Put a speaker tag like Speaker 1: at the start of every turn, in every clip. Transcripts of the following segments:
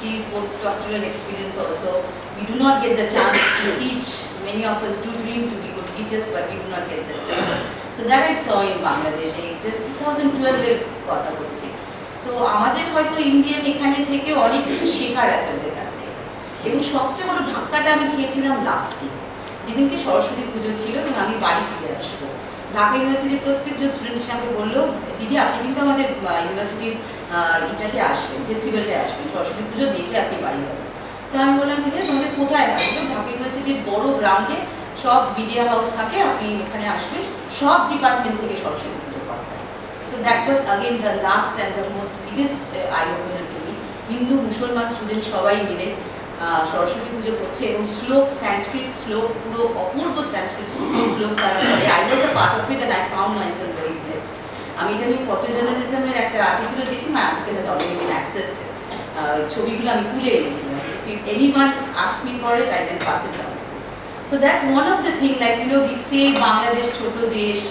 Speaker 1: PhD, postdoctoral experience also. We do not get the chance to teach. Many of us do dream to be good teachers, but we do not get the chance. So that I saw in Bangladesh. Just 2012 কথা বলছি। তো আমাদের হয়তো Indian এখানে থেকে অনেক কিছু শেখার আছে ওদের কাছ থেকে। এবং সবচেয়ে বড় ধাক্কাটা আমি খেয়েছিলাম লাস্ট দিন, যেদিনকে সরস্বতী পুজো ছিল এবং আমি বাড়ি ফিরে আসবো। ঢাকা ইউনিভার্সিটির প্রত্যেকজন স্টুডেন্ট আমাকে বললো, দিদি আপনি কিন্তু আমাদের ইউনিভার্সিটির এটাতে আসবেন, ফেস্টিভ্যালটায় আসবেন, সরস্বতী পুজো দেখে আপনি বাড়ি যাবেন। তো আমি বললাম ঠিক আছে, তোমাদের কোথায় আসবে? ঢাকা ইউনিভার্সিটির বড় গ্রাউন্ডে সব মিডিয়া হাউস থাকে, আপনি ওখানে আসবেন, সব ডিপার্টমেন্ট থেকে সরস্বতী পুজো করা হয়। So that was again the last and the most biggest I opener to me. Hindu মুসলমান স্টুডেন্ট সবাই মিলে সরস্বতী পুজো করছে এবং শ্লোক, সংস্কৃত শ্লোক, পুরো অপূর্ব সংস্কৃত শ্লোক তারা করে। I was a part of it and I found myself very blessed. আমি এটা নিয়ে ফটো জার্নালিজমের একটা আর্টিকেলও দিয়েছি, my article has already been accepted. ছবিগুলো আমি তুলে এনেছিলাম। If anyone asks me for it, I can pass it down. So that's one of the things, like we say Bangladesh choto desh,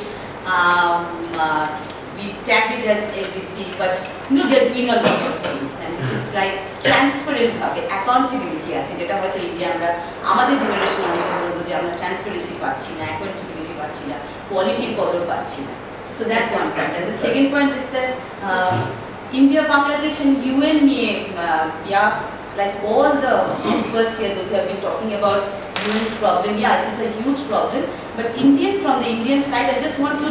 Speaker 1: we tag it as LDC, but they're doing a lot of things, and which is like transparent bhabe accountability ache, jeta hoyto India আমরা আমাদের generation অনেকে বলবো যে আমরা transparency পাচ্ছি না, accountability পাচ্ছি না, কোয়ালিটির কদর পাচ্ছি না। So that's one point. And the second point is that India, Bangladesh and UN niye like all the experts here, those who have been talking about UN's problem, yeah, it is a huge problem. But from the Indian side, I just want to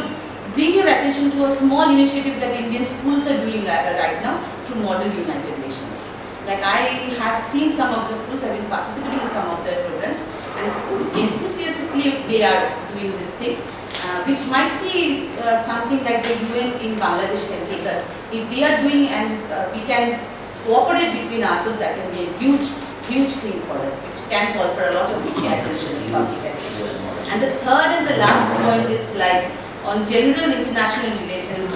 Speaker 1: bring your attention to a small initiative that Indian schools are doing right now through Model United Nations. Like I have seen some of the schools have been participating in some of their programs, and enthusiastically they are doing this thing, which might be something like the UN in Bangladesh can take up. If they are doing, and we can cooperate between ourselves, that can be a huge thing for us, which can call for a lot of media attention and public attention. And the third and the last point is like on general international relations.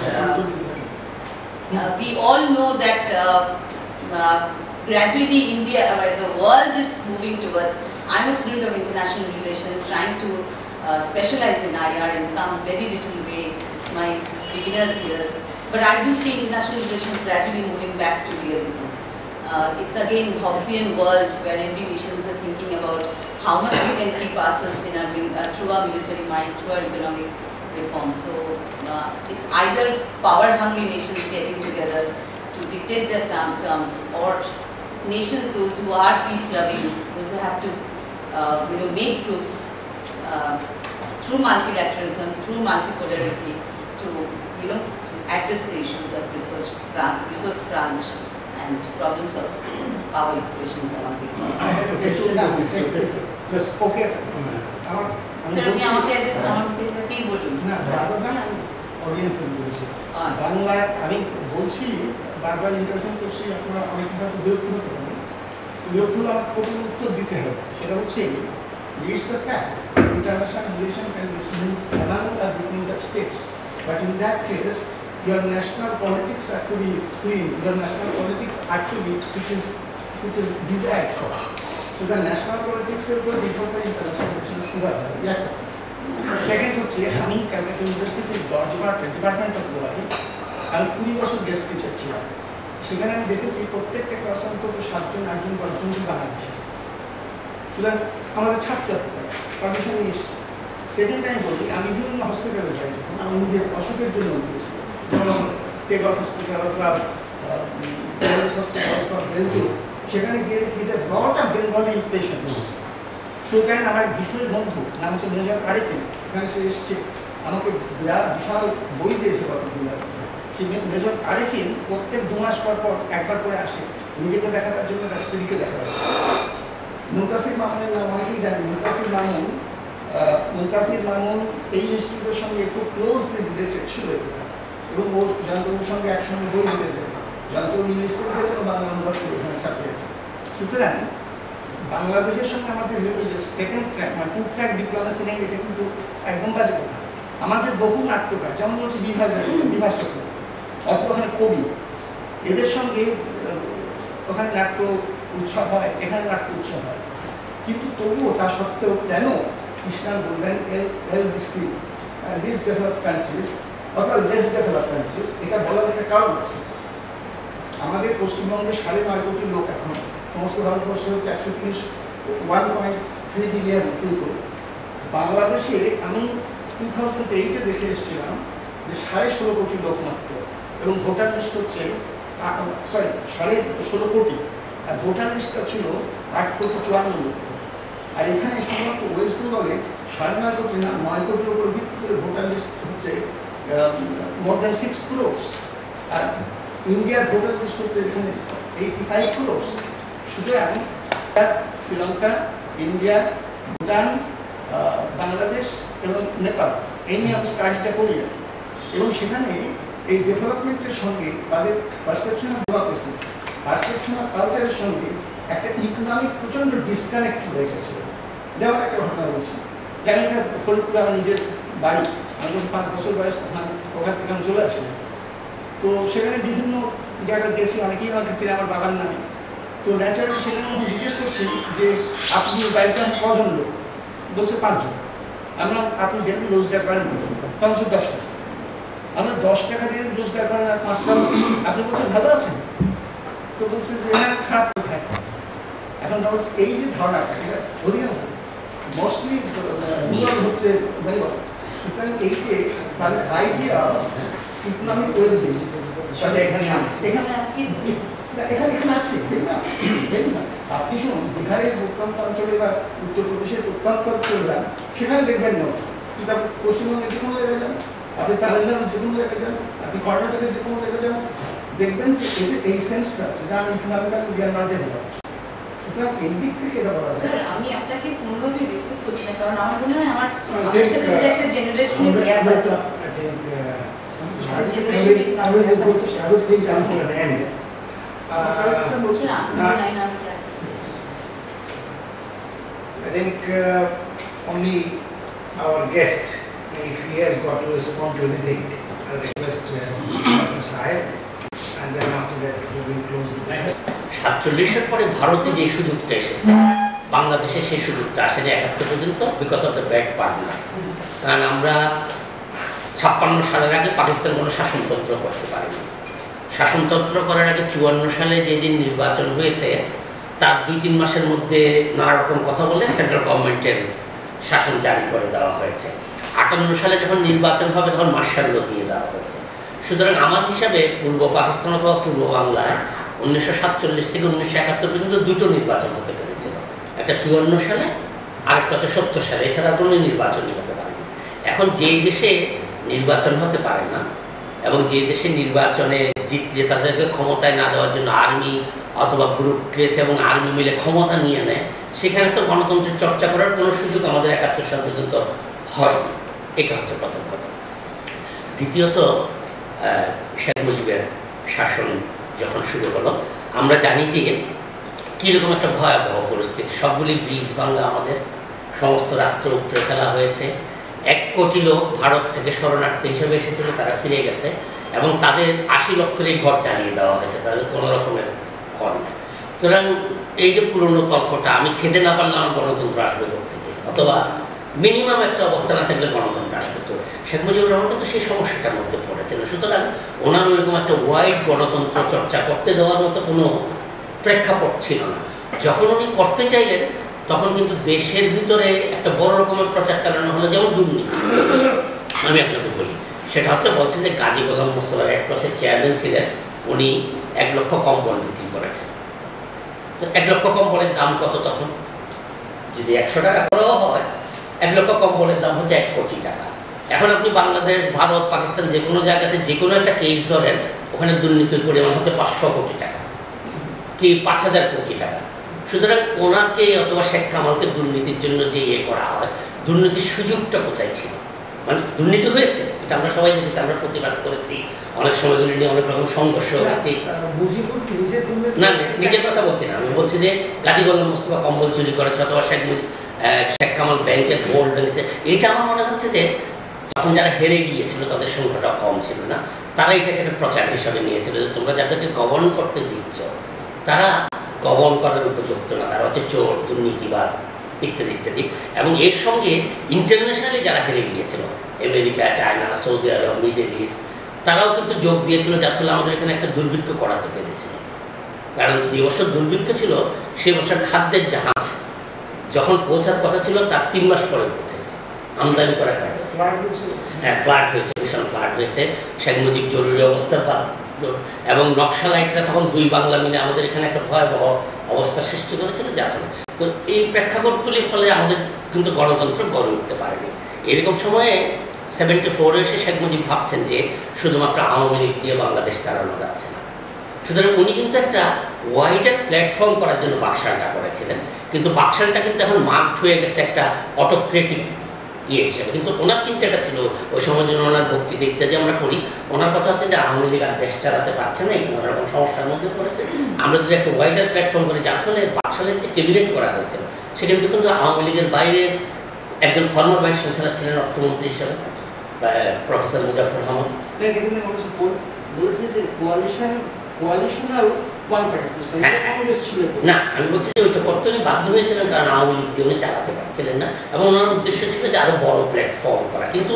Speaker 1: We all know that gradually India, the world is moving towards. I'm a student of international relations, trying to specialize in IR in some very little way. It's my beginner's years. But I do see international relations gradually moving back to realism. It's again Hobbesian world where every nation is thinking about how much we can keep ourselves in through our military might, through our economic reform. So it's either power-hungry nations getting together to dictate their terms, or nations, those who are peace-loving, those who have to make groups through multilateralism, through multipolarity, to address the issues of resource crunch and problems of power equations among people.
Speaker 2: Okay.
Speaker 1: Sir, আমি আমাকে address আমাকে বলুন
Speaker 2: না, বারবার আমি অডিয়েন্সের বলছি। বাংলায় আমি বলছি, বারবার ইন্টারভিউ করছি, আপনারা অনেক ভাবে বিরক্ত হতে পারেন। বিরক্ত হলে আমাকে প্রথম উত্তর দিতে হবে। সেটা হচ্ছে it's a fact, international relation can be smooth among the between the states, but in that case your national politics are to be clean, your national politics are to be which is desired for. So the national politics will be different for international relations. Yeah. Second হচ্ছে আমি ক্যালকাটা ইউনিভার্সিটির department of law আমি 20 বছর guest teacher ছিলাম। সেখানে আমি দেখেছি প্রত্যেকটা ক্লাসে অন্তত 7জন 8জন 10জন বাঙালি। সুতরাং আমাদের ছাত্র পারমিশন নিয়ে এসছি। সেকেন্ড টাইম বলি, আমি বিভিন্ন হসপিটালে যাই, আমি নিজের অসুখের জন্য গিয়েছি, যেমন টেগর হসপিটাল অথবা হসপিটাল অথবা বেলজিয়াম। সেখানে গিয়ে দেখি যে লট অফ বেঙ্গলি পেশেন্টস। সুতরাং আমার বিশেষ বন্ধু নাম হচ্ছে মেজর আরিফিন, এখানে সে এসছে, আমাকে বিশাল বই দিয়েছে কতগুলো। সেই মেজর আরিফিন প্রত্যেক 2 মাস পর একবার করে আসে নিজেকে দেখাবার জন্য, তার স্ত্রীকে দেখাবার জন্য। মুনতাসির মামুনের নাম অনেকেই জানেন। মুনতাসির মামুন এই ইনস্টিটিউটের সঙ্গে খুব ক্লোজলি রিলেটেড ছিল এবং ও যন্ত্রগুলোর সঙ্গে একসঙ্গে বই দিতে যেত, যন্ত্র ইংলিশ থেকে বাংলা অনুবাদ করে ওখানে ছাপিয়ে। সুতরাং বাংলাদেশের সঙ্গে আমাদের ওই যে সেকেন্ড ট্র্যাক মানে 2 ট্র্যাক ডিপ্লোমেসি নেই, এটা কিন্তু একদম বাজে কথা। আমাদের বহু নাট্যকার, যেমন হচ্ছে বিভাস চক্রবর্তী অথবা ওখানে কবি, এদের সঙ্গে ওখানে নাট্য উৎসব হয়, এখানে নাট্য উৎসব হয়, কিন্তু তবুও তা সত্ত্বেও কেন কৃষ্ণান বলবেন এলডিসি লিস্ট ডেভেলপ কান্ট্রিজ অথবা লেস ডেভেলপ কান্ট্রিজ, এটা বলার একটা কারণ আছে। আমাদের পশ্চিমবঙ্গে 9.5 কোটি লোক এখন, সমস্ত ভারতবর্ষে হচ্ছে 1.3 বিলিয়ন পিপল। বাংলাদেশে আমি 2008-এ দেখে এসেছিলাম যে 16.5 কোটি লোক মাত্র, এবং ভোটার লিস্ট হচ্ছে 16.5 কোটি, আর ভোটার লিস্টটা ছিল 8.54 লক্ষ। আর এখানে শুধুমাত্র ওয়েস্ট বেঙ্গলে 9.5 কোটি না, 9 কোটির উপর ভিত্তি করে ভোটার লিস্ট হচ্ছে more than 6 crores। আর ইন্ডিয়ার ভোটার লিস্ট হচ্ছে এখানে 85 crores। সুতরাং শ্রীলঙ্কা, ইন্ডিয়া, ভুটান, বাংলাদেশ এবং নেপাল, এই নিয়ে আমি স্টাডিটা করি। এবং সেখানে এই ডেভেলপমেন্টের সঙ্গে তাদের perception of democracy, perception of কালচারের সঙ্গে একটা ইকোনমিক প্রচণ্ড ডিসকানেক্ট হয়ে গেছে। যেমন একটা ঘটনা বলছি, যেন এটা ফরিদপুরে আমার নিজের বাড়ি, আমি যখন 5 বছর বয়স তখন ওখান থেকে আমি চলে আসি। তো সেখানে বিভিন্ন জায়গায় গেছি, অনেকেই আমাকে চেনে আমার বাবার নামে। তো ন্যাচারালি সেখানে আমি জিজ্ঞেস করছি যে আপনি বাড়িতে কজন লোক? বলছে 5 জন। আমরা আপনি ডেলি রোজগার করেন তখন হচ্ছে 10 টাকা। আমরা 10 টাকা দিয়ে রোজগার করেন আর 5 টাকা, আপনি বলছেন ভালো আছেন? তো বলছে যে হ্যাঁ, খারাপ কোথায়। এখন এই যে ধারণাটা, এটা অধিকাংশ মোস্টলি হচ্ছে বেঙ্গল। সুতরাং এই যে তাদের আইডিয়া ইকোনমিক ওয়েলবিং এখানে আছে। আপনি শুনুন, বিহারের প্রত্যন্ত অঞ্চলে বা উত্তরপ্রদেশের প্রত্যন্ত অঞ্চলে যান, সেখানে দেখবেন না। কিন্তু আপনি পশ্চিমবঙ্গের যে কোনো জায়গায় যান, আপনি তামিলনাড়ুর যে কোনো জায়গায় যান, আপনি কর্ণাটকের যে কোনো জায়গায় যান, দেখবেন যে এদের এই সেন্সটা আছে যে আমি economically we are not developed. সুতরাং এই দিক থেকে এটা বলা যায়।
Speaker 1: স্যার, আমি আপনাকে কোনোভাবে রিফ্লেক্ট করছি না, কারণ আমার মনে হয় আমার আপনার সাথে বোধহয় একটা জেনারেশনের গ্যাপ আছে।
Speaker 3: I think only our guest, if he has got to respond to anything, I'll request Dr. Sahib, and then after that we will close the lecture.
Speaker 4: 47-এর পরে ভারতে যে সুযোগটা এসেছে, বাংলাদেশে সেই সুযোগটা আসেনি 71 পর্যন্ত, because of the bad partner. কারণ আমরা 56 সালের আগে পাকিস্তান কোনো শাসনতন্ত্র করতে পারেনি। শাসনতন্ত্র করার আগে 54 সালে যেদিন নির্বাচন হয়েছে, তার 2-3 মাসের মধ্যে নানা রকম কথা বলে সেন্ট্রাল গভর্নমেন্টের শাসন জারি করে দেওয়া হয়েছে। 58 সালে যখন নির্বাচন হবে তখন মার্শাল ল দিয়ে দেওয়া হয়েছে। সুতরাং আমার হিসাবে পূর্ব পাকিস্তান অথবা পূর্ব বাংলায় 1947 থেকে 1971 পর্যন্ত 2টো নির্বাচন হতে পেরেছিল, একটা 54 সালে আর একটা হচ্ছে 70 সালে, এছাড়া কোনো নির্বাচনই হতে পারেনি। এখন যেই দেশে নির্বাচন হতে পারে না এবং যে দেশে নির্বাচনে জিতলে তাদেরকে ক্ষমতায় না দেওয়ার জন্য আর্মি অথবা ব্যুরোক্রেসি এবং আর্মি মিলে ক্ষমতা নিয়ে নেয়, সেখানে তো গণতন্ত্রের চর্চা করার কোনো সুযোগ আমাদের 71 সাল পর্যন্ত হয়নি। এটা হচ্ছে প্রথম কথা। দ্বিতীয়ত, শেখ মুজিবের শাসন যখন শুরু হলো, আমরা জানি যে কীরকম একটা ভয়াবহ পরিস্থিতি। সবগুলি ব্রিজ ভাঙা, আমাদের সমস্ত রাস্তা উপড়ে ফেলা হয়েছে। 1 কোটি লোক ভারত থেকে শরণার্থী হিসেবে এসেছিল, তারা ফিরে গেছে এবং তাদের 80 লক্ষের ঘর চালিয়ে দেওয়া হয়েছে, তাদের কোনো রকমের ঘর নেই। সুতরাং এই যে পুরনো তর্কটা, আমি খেতে না পারলে আমার গণতন্ত্র আসবে থেকে, অথবা মিনিমাম একটা অবস্থা না থাকলে গণতন্ত্র আসবে, তো শেখ মুজিবুর রহমান কিন্তু সেই সমস্যাটার মধ্যে পড়েছিল। সুতরাং ওনার ওইরকম একটা ওয়াইড গণতন্ত্র চর্চা করতে দেওয়ার মতো কোনো প্রেক্ষাপট ছিল না। যখন উনি করতে চাইলেন তখন কিন্তু দেশের ভিতরে একটা বড় রকমের প্রচার চালানো হলো, যেমন দুর্নীতি। আমি আপনাকে বলি, সেটা হচ্ছে বলছে যে গাজী গোলাম মোস্তফা রেড ক্রসের চেয়ারম্যান ছিলেন, উনি 1 লক্ষ কম্বল বিক্রি করেছেন। তো 1 লক্ষ কম্বলের দাম কত তখন? যদি 100 টাকা করেও হয়, 1 লক্ষ কম্বলের দাম হচ্ছে 1 কোটি টাকা। এখন আপনি বাংলাদেশ, ভারত, পাকিস্তান যে কোনো জায়গাতে যে কোনো একটা কেস ধরেন, ওখানে দুর্নীতির পরিমাণ হচ্ছে 500 কোটি টাকা কি 5000 কোটি টাকা। সুতরাং ওনাকে অথবা শেখ কামালকে দুর্নীতির জন্য যে করা হয়, দুর্নীতির সুযোগটা কোথায় ছিল? মানে দুর্নীতি হয়েছে, এটা আমরা সবাই জানি, আমরা প্রতিবাদ করেছি, অনেক সময়গুলি নিয়ে অনেক রকম সংঘর্ষ হয়েছে। না, নিজের কথা বলছি না, আমি বলছি যে গাজী গোলাম মোস্তফা কম্বল চুরি করেছে অথবা শেখ কামাল ব্যাংকে গোল্ড ভেঙেছে। এটা আমার মনে হচ্ছে যে তখন যারা হেরে গিয়েছিল তাদের সংখ্যাটা কম ছিল না, তারা এটাকে একটা প্রচার হিসাবে নিয়েছিল যে তোমরা যাদেরকে গভর্ন করতে দিচ্ছ তারা গভর্ন করার উপযুক্ত না, তারা হচ্ছে চোর, দুর্নীতিবাজ ইত্যাদি ইত্যাদি। এবং এর সঙ্গে ইন্টারন্যাশনালি যারা হেরে গিয়েছিল, আমেরিকা, চায়না, সৌদি আরব, মিডল ইস্ট, তারাও কিন্তু যোগ দিয়েছিল, যার ফলে আমাদের এখানে একটা দুর্ভিক্ষ করাতে পেরেছিল। কারণ যে বছর দুর্ভিক্ষ ছিল সে বছর খাদ্যের জাহাজ যখন পৌঁছার কথা ছিল তার 3 মাস পরে পৌঁছেছে আমদানি করা খাদ্য। হ্যাঁ, ফ্লাড হয়েছে, ভীষণ ফ্লাড হয়েছে। শেখ মুজিব জরুরি অবস্থার এবং নকশালাইটরা তখন 2 বাংলা মিলে আমাদের এখানে একটা ভয়াবহ অবস্থার সৃষ্টি করেছিল, যার ফলে তো এই প্রেক্ষাপটগুলির ফলে আমাদের কিন্তু গণতন্ত্র গড়ে উঠতে পারেনি। এরকম সময়ে 74-এ এসে শেখ মুজিব ভাবছেন যে শুধুমাত্র আওয়ামী লীগ দিয়ে বাংলাদেশ চালানো যাচ্ছে না, সুতরাং উনি কিন্তু একটা ওয়াইডার প্ল্যাটফর্ম করার জন্য বাকশালটা করেছিলেন। কিন্তু বাকশালটা কিন্তু এখন মার্কড হয়ে গেছে একটা অটোক্রেটিক হিসেবে। কিন্তু ওনার চিন্তাটা ছিল ওই সময় জন্য ওনার বক্তৃতা ইত্যাদি আমরা করি, ওনার কথা হচ্ছে যে আওয়ামী লীগ আর দেশ চালাতে পারছে না, এই রকম সমস্যার মধ্যে পড়েছে, আমরা যদি একটা ওয়াইডার প্ল্যাটফর্ম করি, যার ফলে বাকশালের যে ক্যাবিনেট করা হয়েছিল সেখানে কিন্তু আওয়ামী লীগের বাইরে একজন ফর্মার ভাইস চ্যান্সেলর ছিলেন অর্থমন্ত্রী হিসেবে প্রফেসর মুজাফফর আহমদ।
Speaker 2: বলেছে যে কোয়ালিশনাল ওয়ান পার্টি সিস্টেম, কংগ্রেস ছিল
Speaker 4: না, আমি বলছি যে ওইটা করতে উনি বাধ্য হয়েছিলেন, কারণ আওয়ামী লীগ দিয়ে উনি চালাতে পারছিলেন না এবং ওনার উদ্দেশ্য ছিল যে আরো বড় প্ল্যাটফর্ম করা। কিন্তু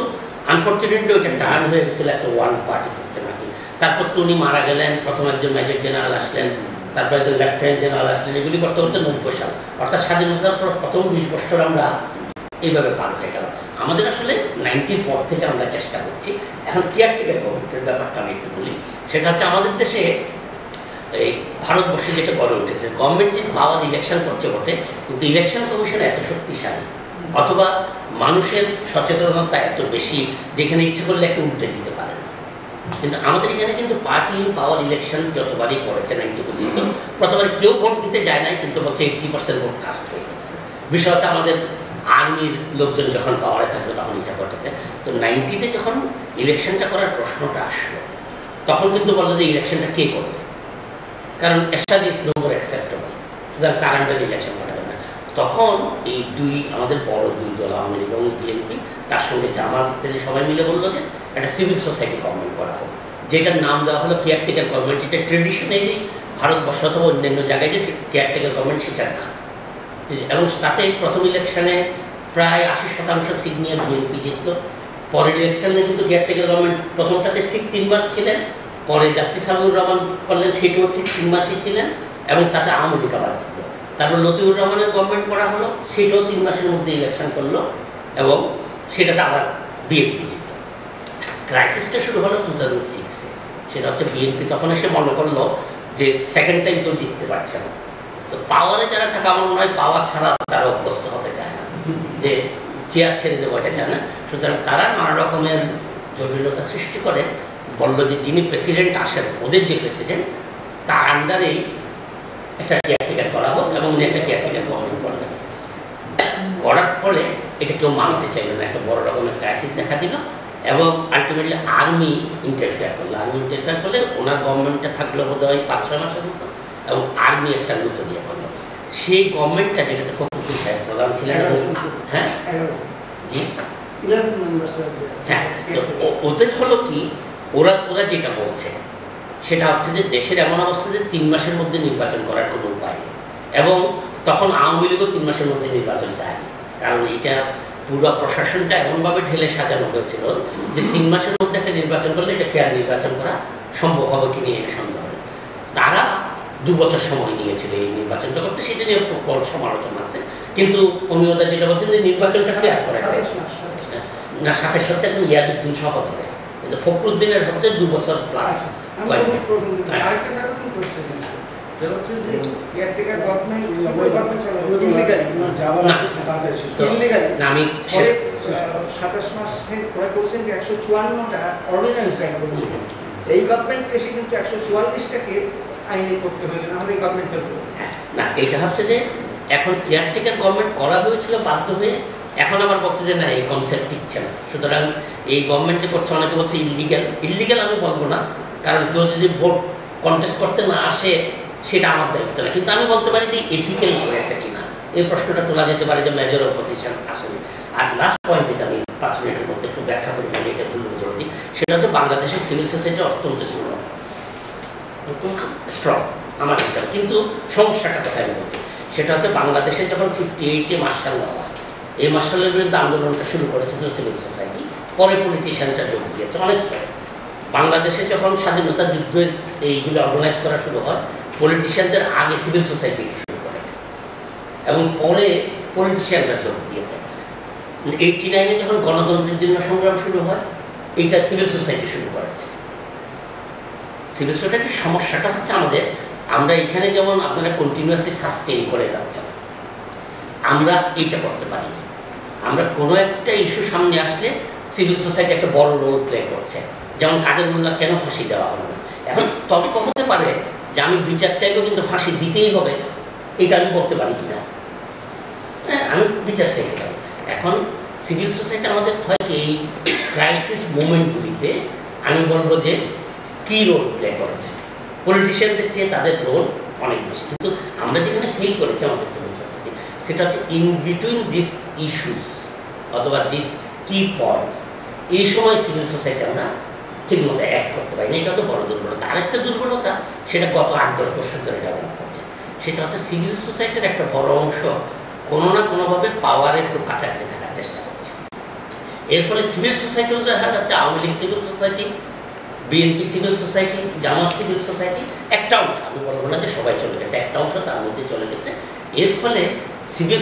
Speaker 4: আনফর্চুনেটলি ওইটা টার্ন হয়ে গেছিল একটা ওয়ান পার্টি সিস্টেম আর কি। তারপর তো উনি মারা গেলেন, প্রথম একজন মেজর জেনারেল আসলেন, তারপর একজন লেফটেন্যান্ট জেনারেল আসলেন, এগুলি করতে করতে 90 সাল, অর্থাৎ স্বাধীনতার পর প্রথম 20 বছর আমরা এইভাবে পার হয়ে গেল। আমাদের আসলে 90-র পর থেকে আমরা চেষ্টা করছি। এখন কেয়ারটেকার গভর্নমেন্টের ব্যাপারটা আমি একটু বলি, সেটা হচ্ছে আমাদের দেশে এই ভারতবর্ষে যেটা গড়ে উঠেছে, গভর্নমেন্ট যে পাওয়ার ইলেকশন করছে বটে, কিন্তু ইলেকশন কমিশন এত শক্তিশালী অথবা মানুষের সচেতনতা এত বেশি যেখানে ইচ্ছে করলে একটা উল্টে দিতে পারে না। কিন্তু আমাদের এখানে কিন্তু পার্টি পাওয়ার ইলেকশন যতবারই করেছে 90 পর্যন্ত, প্রথমবারে কেউ ভোট দিতে যায় নাই, কিন্তু বলছে 80% ভোট কাস্ট হয়ে গেছে। বিষয়টা আমাদের আর্মির লোকজন যখন পাওয়ারে থাকবে তখন এটা ঘটেছে। তো 90-তে যখন ইলেকশনটা করার প্রশ্নটা আসলো তখন কিন্তু বললো যে ইলেকশনটা কে করবে, কারণ এরশাদ ইজ নো মোর অ্যাকসেপ্টেবল, সুতরাং তার আন্ডারে ইলেকশন করা যাবে না। তখন এই আমাদের বড় 2 দল আওয়ামী লীগ এবং বিএনপি, তার সঙ্গে জামাত ইত্যাদি সবাই মিলে বললো যে একটা সিভিল সোসাইটি গভর্নমেন্ট করা হোক, যেটার নাম দেওয়া হলো কেয়ারটেকার গভর্নমেন্ট। এটা ট্রেডিশনালি ভারতবর্ষ অথবা অন্যান্য জায়গায় যে কেয়ারটেকার গভর্নমেন্ট সেটা না। এবং তাতে প্রথম ইলেকশনে প্রায় 80% সিট নিয়ে বিএনপি জিতল। পরের ইলেকশনে কিন্তু কেয়ারটেকার গভর্নমেন্ট প্রথমটাতে ঠিক 3 মাস ছিলেন, পরে জাস্টিস হাবিবুর রহমান করলেন, সেটাও ঠিক 3 মাসই ছিলেন এবং তাতে আওয়ামী লীগ আবার জিতল। তারপর লতিফুর রহমানের গভর্নমেন্ট করা হলো, সেটাও 3 মাসের মধ্যে ইলেকশন করলো এবং সেটাতে আবার বিএনপি জিতল। ক্রাইসিসটা শুরু হলো 2006-এ, সেটা হচ্ছে বিএনপি তখন এসে মনে করলো যে সেকেন্ড টাইম কেউ জিততে পারছে না। তো পাওয়ারে যারা থাকে আমার মনে হয় পাওয়ার ছাড়া তারা অভ্যস্ত হতে চায় না, যে চেয়ার ছেড়ে দেবো এটা চায় না। সুতরাং তারা নানা রকমের জটিলতা সৃষ্টি করে, বললো যে যিনি প্রেসিডেন্ট আসেন, ওদের যে প্রেসিডেন্ট, তার আন্ডারেই একটা কেয়ারটেকার করা হোক এবং উনি একটা কেয়ারটেকার গঠন করবেন। করার ফলে এটা কেউ মানতে চাইল না, একটা বড় রকমের ক্রাইসিস দেখা দিল এবং আলটিমেটলি আর্মি ইন্টারফেয়ার করলো। আর্মি ইন্টারফেয়ার করলে ওনার গভর্নমেন্টটা থাকলো বোধ হয় 5-6 মাসের মতো এবং আর্মি একটা নতুন ইয়ে করলো। সেই গভর্নমেন্টটা যেটাতে ফখরুদ্দিন সাহেব প্রধান ছিলেন, হ্যাঁ জি হ্যাঁ, তো ওদের হলো কি, ওরা যেটা বলছে সেটা হচ্ছে যে দেশের এমন অবস্থা যে 3 মাসের মধ্যে নির্বাচন করার কোনো উপায় নেই এবং তখন আওয়ামী লীগও 3 মাসের মধ্যে নির্বাচন চায়নি, কারণ এটা পুরো প্রশাসনটা এমনভাবে ঢেলে সাজানো হয়েছিল যে 3 মাসের মধ্যে একটা নির্বাচন করলে এটা ফেয়ার নির্বাচন করা সম্ভব হবে কি নিয়ে সন্দেহ। তারা 2 বছর সময় নিয়েছিল এই নির্বাচনটা করতে, সেটা নিয়ে বড় সমালোচনা আছে। কিন্তু অমিয়তা যেটা বলছেন যে নির্বাচনটা ফেয়ার করেছে না, 27 হচ্ছে এখন ইয়াজউদ্দিন সহ ধরে, কিন্তু ফখরুদ্দিনের হচ্ছে 2 বছর প্লাস। আমি
Speaker 2: 27 মাস পরে করছেন যে 154টা অর্ডিন্যান্স ব্যান করেছিল, এই গভর্নমেন্ট এসে কিন্তু 144টাকে আইনে করতে হয়েছে, আমাদের গভর্নমেন্ট ফেল করেছে
Speaker 4: না। এটা হচ্ছে যে এখন কেয়ারটেকার গভর্নমেন্ট করা হয়েছিল বাধ্য হয়ে, এখন আবার বলছে যে না এই কনসেপ্ট টিকছে না, সুতরাং এই গভর্নমেন্ট যে করছে অনেকে বলছে ইলিগাল আমি বলবো না, কারণ কেউ যদি ভোট কন্টেস্ট করতে না আসে সেটা আমার দায়িত্ব না, কিন্তু আমি বলতে পারি যে এথিক্যাল হয়েছে কিনা এই প্রশ্নটা তোলা যেতে পারে যে মেজর অপোজিশন আসেনি। আর লাস্ট পয়েন্ট যেটা আমি 5 মিনিটের মধ্যে একটু ব্যাখ্যা করি, আমি এটা ভুল জরুরি, সেটা হচ্ছে বাংলাদেশের সিভিল সোসাইটি অত্যন্ত স্ট্রং আমার হিসাবে, কিন্তু সমস্যাটা কোথায় আমি বলছি সেটা হচ্ছে বাংলাদেশে যখন 58-এ মার্শাল ল হয়, এই মার্শালের বিরুদ্ধে আন্দোলনটা শুরু করেছিল সিভিল সোসাইটি, পরে পলিটিশিয়ানরা যোগ দিয়েছে অনেক পরে, বাংলাদেশে যখন স্বাধীনতা যুদ্ধের এইগুলো অর্গানাইজ করা শুরু হয়, পলিটিশিয়ানদের আগে সিভিল সোসাইটি শুরু করেছে এবং পরে পলিটিশিয়ানরা যোগ দিয়েছে। 89-এ যখন গণতন্ত্রের জন্য সংগ্রাম শুরু হয়, এটা সিভিল সোসাইটি শুরু করেছে। সিভিল সোসাইটির সমস্যাটা হচ্ছে আমরা এখানে যেমন আপনারা কন্টিনিউয়াসলি সাস্টেইন করে যাচ্ছেন, আমরা এইটা করতে পারি না। আমরা কোনো একটা ইস্যু সামনে আসলে সিভিল সোসাইটি একটা বড় রোল প্লে করছে। যেমন কাদের মোল্লা কেন ফাঁসি দেওয়া হলো না, এখন তর্ক হতে পারে যে আমি বিচার চাইলেও কিন্তু ফাঁসি দিতেই হবে, এটা আমি বলতে পারি কিনা। হ্যাঁ, আমি বিচার চাইতে পারি। এখন সিভিল সোসাইটি আমাদের হয় কি এই ক্রাইসিস মুভমেন্টগুলিতে আমি বলবো যে কী রোল প্লে করেছে, পলিটিশিয়ানদের চেয়ে তাদের রোল অনেক বেশি। কিন্তু আমরা যেখানে ফেল করেছি আমাদের সিভিল সোসাইটি, সেটা হচ্ছে ইন বিটুইন দিস ইস্যুস অথবা দিস কি পয়েন্টস, এই সময় সিভিল সোসাইটি আমরা ঠিকমতো অ্যাক্ট করতে পারি না। এটা তো বড় দুর্বলতা। আরেকটা দুর্বলতা, সেটা গত 8-10 বছর ধরে ডেভেলপ করছে, সেটা হচ্ছে সিভিল সোসাইটির একটা বড় অংশ কোনো না কোনোভাবে পাওয়ারের খুব কাছাকাছি থাকার চেষ্টা করছে। এর ফলে সিভিল সোসাইটিও দেখা যাচ্ছে Awami League civil society, BNP civil society, Jamaat civil society, একটা অংশ, আমি বলবো না যে সবাই চলে গেছে, একটা অংশ তার মধ্যে চলে গেছে। এর ফলে সিভিল